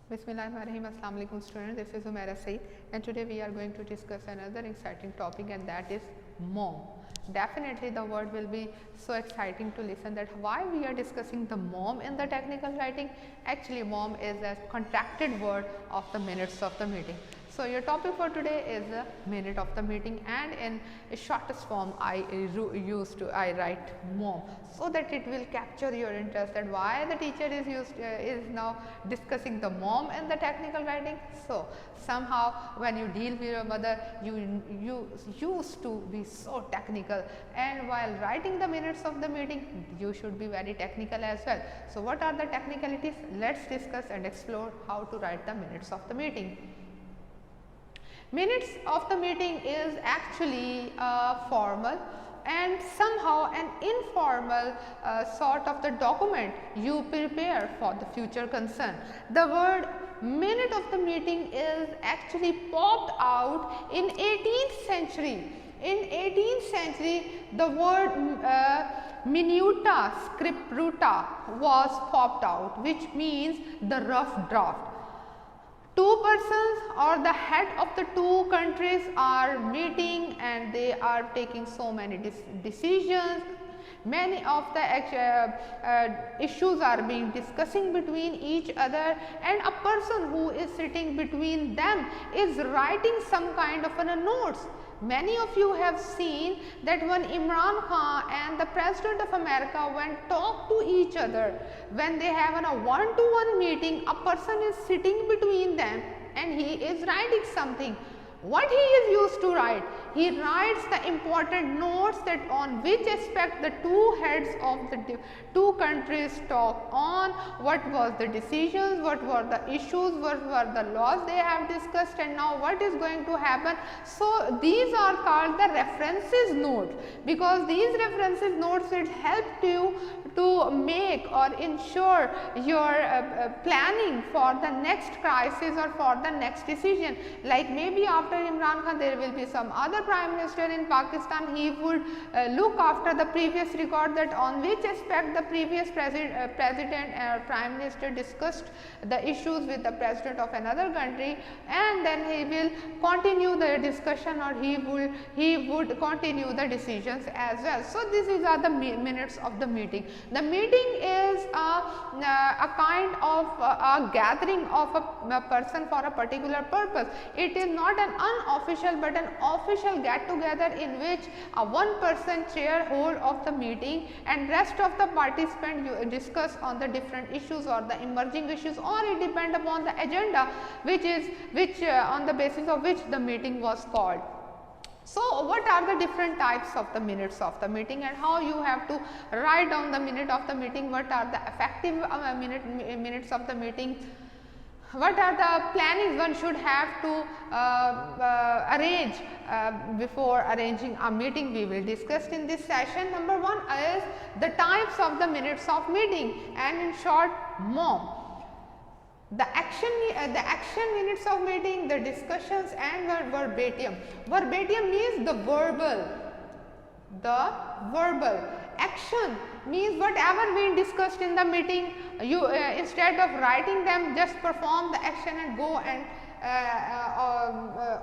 Bismillahirrahmanirrahim. Assalamu alaikum students. This is Umaira Saeed and today we are going to discuss another exciting topic, and that is mom. Definitely the word will be so exciting to listen, that why we are discussing the mom in the technical writing. Actually mom is a contracted word of the minutes of the meeting. So your topic for today is a minute of the meeting, and in a shortest form I write mom, so that it will capture your interest, that why the teacher is now discussing the mom in the technical writing. So somehow when you deal with your mother, you used to be so technical, and while writing the minutes of the meeting you should be very technical as well. So what are the technicalities? Let's discuss and explore how to write the minutes of the meeting. Minutes of the meeting is actually formal and somehow an informal sort of the document you prepare for the future concern. The word minute of the meeting is actually popped out in 18th century. In 18th century, the word minuta scripta was popped out, which means the rough draft. Two persons or the head of the two countries are meeting and they are taking so many decisions. Many of the issues are being discussing between each other, and a person who is sitting between them is writing some kind of notes. Many of you have seen that when Imran Khan and the President of America went talk to each other, when they have a one-to-one meeting, a person is sitting between them and he is writing something. What he is used to write? He writes the important notes that on which aspect the two heads of the two countries talk on, what was the decisions, what were the issues, what were the laws they have discussed, and now what is going to happen. So these are called the references notes, because these references notes will help you to make or ensure your planning for the next crisis or for the next decision. Like maybe after Imran Khan there will be some other prime minister in Pakistan, he would look after the previous record, that on which aspect the previous president or prime minister discussed the issues with the president of another country, and then he will continue the discussion, or he would continue the decisions as well. So these are the minutes of the meeting. The meeting is a kind of a gathering of a person for a particular purpose. It is not an unofficial but an official get together in which one person chair hold of the meeting and rest of the participants you discuss on the different issues or the emerging issues, or it depend upon the agenda which on the basis of which the meeting was called. So what are the different types of the minutes of the meeting, and how you have to write down the minute of the meeting? What are the effective minutes of the meeting? What are the plannings one should have to arrange before arranging a meeting? We will discuss in this session. Number one is the types of the minutes of meeting, and in short mom. The action minutes of meeting, the discussions, and the verbatim. Verbatim means the verbal. The verbal. Action means whatever we discussed in the meeting, you instead of writing them, just perform the action and go and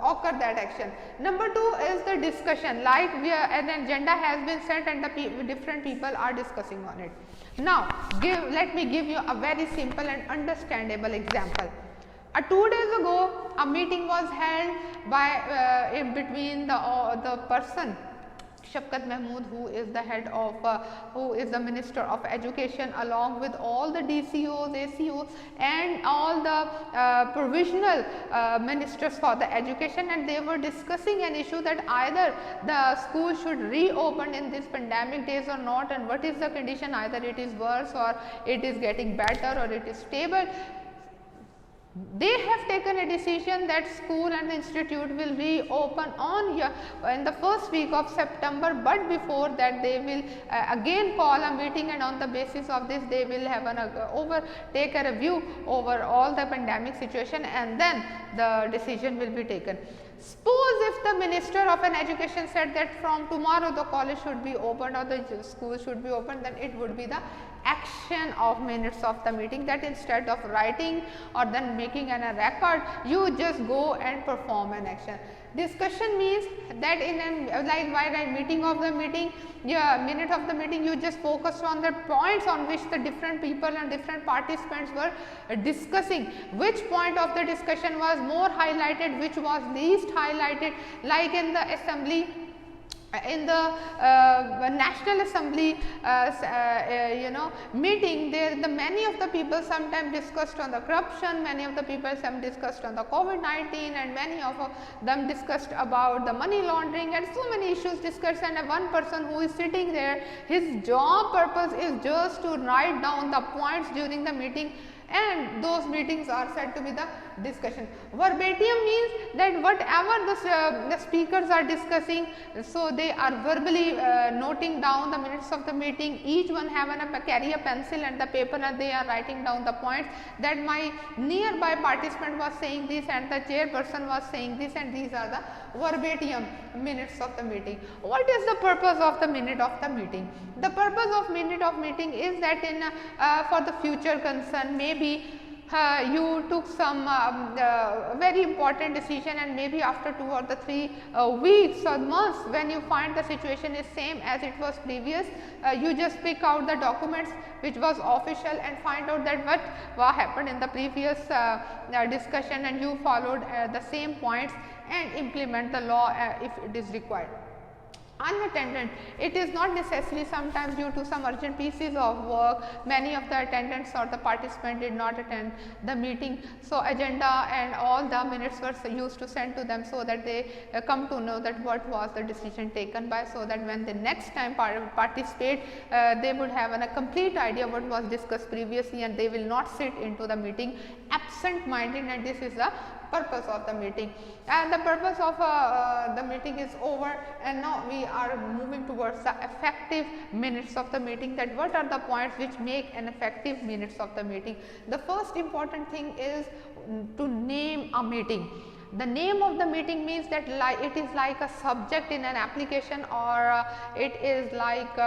occur that action. Number two is the discussion, like an agenda has been set and the different people are discussing on it. Now let me give you a very simple and understandable example. 2 days ago a meeting was held by in between the person Shafqat Mahmood, who is the head of who is the Minister of Education, along with all the DCOs, ACOs, and all the provisional ministers for the education, and they were discussing an issue that either the school should reopen in this pandemic days or not, and what is the condition, either it is worse or it is getting better or it is stable. They have taken a decision that school and institute will reopen in the first week of September, but before that they will again call a meeting, and on the basis of this they will have take a review over all the pandemic situation, and then the decision will be taken. Suppose if the Minister of an Education said that from tomorrow the college should be opened or the school should be opened, then it would be the action of minutes of the meeting, that instead of writing or then making a record, you just go and perform an action. Discussion means that in an like while a meeting of the meeting, minute of the meeting, you just focus on the points on which the different people and different participants were discussing, which point of the discussion was more highlighted, which was least highlighted. Like in the assembly, in the National Assembly meeting, there the many of the people sometimes discussed on the corruption, many of the people some discussed on the COVID-19, and many of them discussed about the money laundering, and so many issues discussed. And one person who is sitting there, his job purpose is just to write down the points during the meeting, and those meetings are said to be the discussion. Verbatim means that whatever the speakers are discussing, so they are verbally noting down the minutes of the meeting. Each one carry a pencil and the paper, and they are writing down the points that my nearby participant was saying this and the chairperson was saying this, and these are the verbatim minutes of the meeting. What is the purpose of the minute of the meeting? The purpose of minute of meeting is that in for the future concern, maybe you took some very important decision, and maybe after 2 or 3 weeks or months, when you find the situation is same as it was previous, you just pick out the documents which was official and find out that what happened in the previous discussion, and you followed the same points and implement the law if it is required. Unattended, it is not necessary, sometimes due to some urgent pieces of work, many of the attendants or the participant did not attend the meeting. So, agenda and all the minutes were used to send to them, so that they come to know that what was the decision taken by, so that when they next time participate, they would have a complete idea what was discussed previously, and they will not sit into the meeting absent minded, and this is the purpose of the meeting. And the purpose of the meeting is over, and now we are moving towards the effective minutes of the meeting, that what are the points which make an effective minutes of the meeting. The first important thing is to name a meeting. The name of the meeting means that it is like a subject in an application, or it is like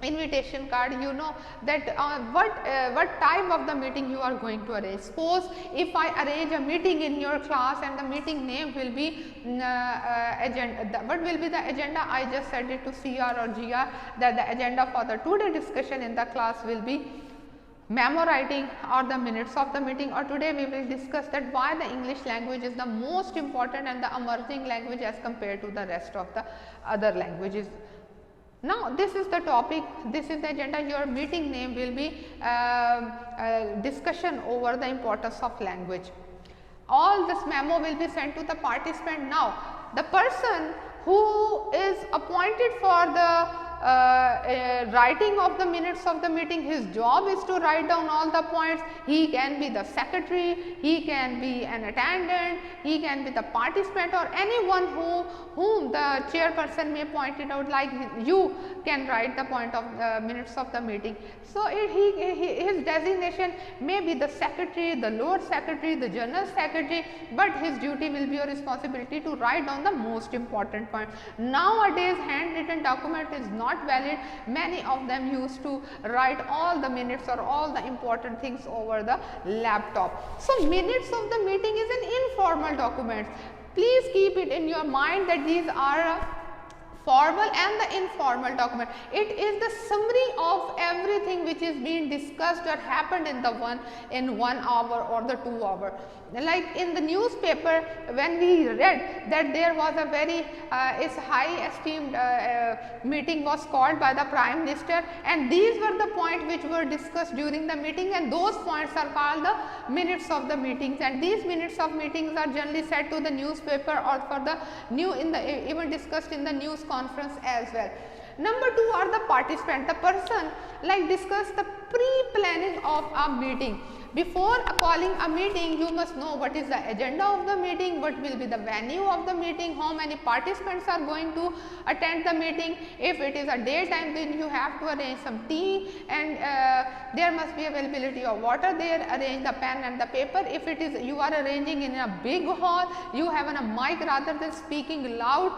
invitation card. You know that what time of the meeting you are going to arrange. Suppose if I arrange a meeting in your class, and the meeting name will be agenda. What will be the agenda? I just said it to CR or GR that the agenda for the today discussion in the class will be memo writing or the minutes of the meeting, or today we will discuss that why the English language is the most important and the emerging language as compared to the rest of the other languages. Now, this is the topic, this is the agenda. Your meeting name will be discussion over the importance of language. All this memo will be sent to the participant. Now, the person who is appointed for the writing of the minutes of the meeting, his job is to write down all the points. He can be the secretary, he can be an attendant, he can be the participant, or anyone whom the chairperson may point it out, like you can write the point of the minutes of the meeting. So, his designation may be the secretary, the lower secretary, the general secretary, but his duty will be your responsibility to write down the most important point. Nowadays, handwritten document is not valid. Many of them used to write all the minutes or all the important things over the laptop. So, minutes of the meeting is an informal document. Please keep it in your mind that these are formal and the informal document. It is the summary of everything which is being discussed or happened in the 1 hour or the 2 hour. Like in the newspaper, when we read that there was a very high esteemed meeting was called by the Prime Minister, and these were the points which were discussed during the meeting, and those points are called the minutes of the meetings, and these minutes of meetings are generally sent to the newspaper or for the even discussed in the news conference as well. Number 2 are the participant, the person like discuss the pre-planning of a meeting. Before calling a meeting, you must know what is the agenda of the meeting, what will be the venue of the meeting, how many participants are going to attend the meeting. If it is a daytime, then you have to arrange some tea, and there must be availability of water there, arrange the pen and the paper. If it is you are arranging in a big hall, you have a mic rather than speaking loud.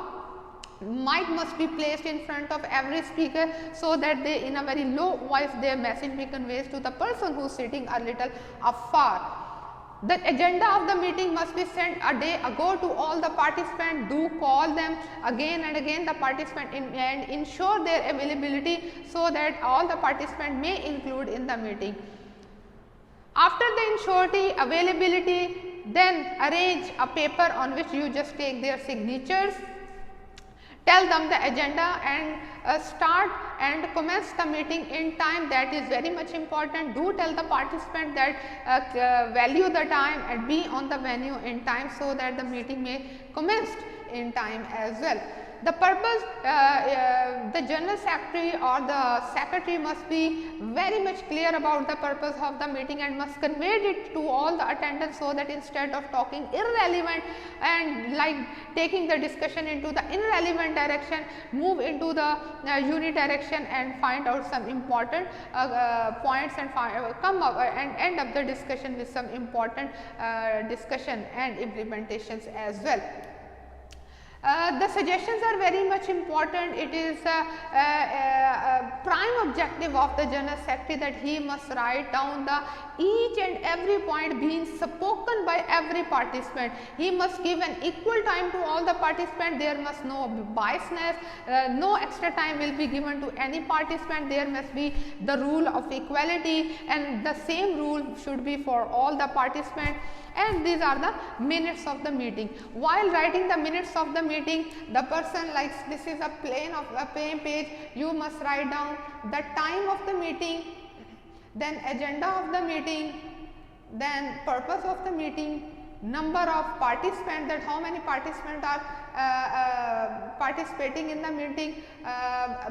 Mic must be placed in front of every speaker so that they, in a very low voice, their message be conveyed to the person who is sitting a little afar. The agenda of the meeting must be sent a day ago to all the participants. Do call them again and again the participant and ensure their availability so that all the participants may include in the meeting. After the ensurety availability, then arrange a paper on which you just take their signatures. Tell them the agenda and start and commence the meeting in time. That is very much important. Do tell the participant that value the time and be on the venue in time so that the meeting may commence in time as well. The purpose, the general secretary or the secretary must be very much clear about the purpose of the meeting and must convey it to all the attendants so that instead of talking irrelevant and like taking the discussion into the irrelevant direction, move into the unidirection and find out some important points and come up and end up the discussion with some important discussion and implementations as well. The suggestions are very much important. It is prime objective of the general secretary that he must write down the each and every point being spoken by every participant. He must give an equal time to all the participants. There must no biasness, no extra time will be given to any participant. There must be the rule of equality and the same rule should be for all the participants. And these are the minutes of the meeting. While writing the minutes of the meeting, the person, like this is a plain page, you must write down the time of the meeting, then agenda of the meeting, then purpose of the meeting, number of participants, that how many participants are participating in the meeting,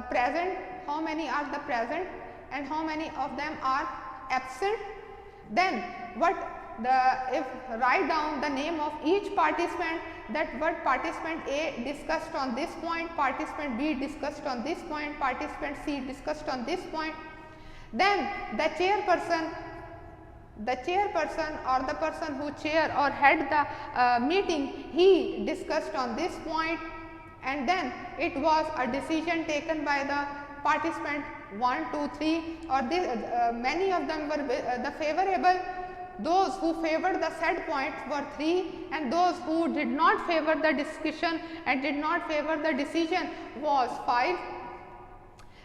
present, how many are the present and how many of them are absent. Then if write down the name of each participant, that what participant A discussed on this point, participant B discussed on this point, participant C discussed on this point. Then the chairperson or the person who chair or head the meeting, he discussed on this point, and then it was a decision taken by the participant 1, 2, 3 or this, many of them were the favorable. Those who favored the said points were 3 and those who did not favor the discussion and did not favor the decision was 5.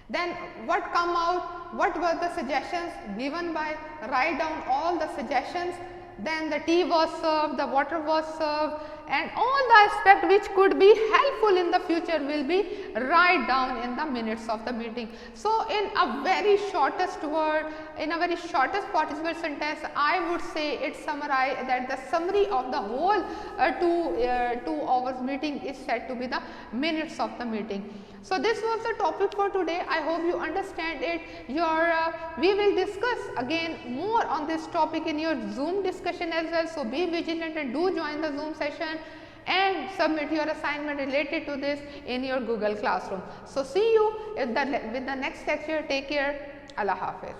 Then what come out, what were the suggestions given by, write down all the suggestions. Then the tea was served, the water was served, and all the aspect which could be helpful in the future will be write down in the minutes of the meeting. So in a very shortest word, in a very shortest possible sentence, I would say it summarize that the summary of the whole 2 hours meeting is said to be the minutes of the meeting. So this was the topic for today. I hope you understand it. We will discuss again more on this topic in your Zoom discussion as well. So be vigilant and do join the Zoom session and submit your assignment related to this in your Google Classroom. So see you with the next lecture. Take care. Allah Hafiz.